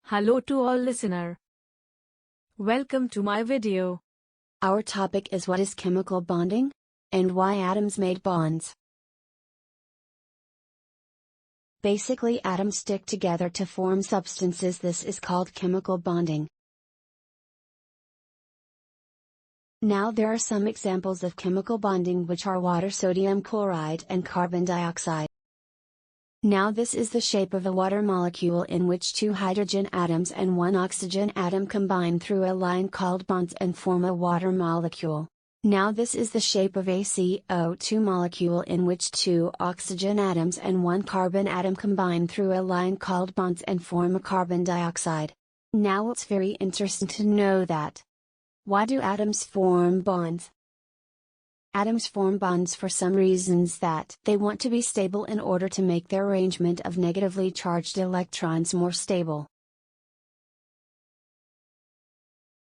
Hello to all listener. Welcome to my video. Our topic is what is chemical bonding? And why atoms made bonds. Basically, atoms stick together to form substances. This is called chemical bonding. Now there are some examples of chemical bonding, which are water, sodium chloride, and carbon dioxide. Now this is the shape of a water molecule in which two hydrogen atoms and one oxygen atom combine through a line called bonds and form a water molecule. Now this is the shape of a CO2 molecule in which two oxygen atoms and one carbon atom combine through a line called bonds and form a carbon dioxide. Now it's very interesting to know that. Why do atoms form bonds? Atoms form bonds for some reasons that they want to be stable in order to make their arrangement of negatively charged electrons more stable.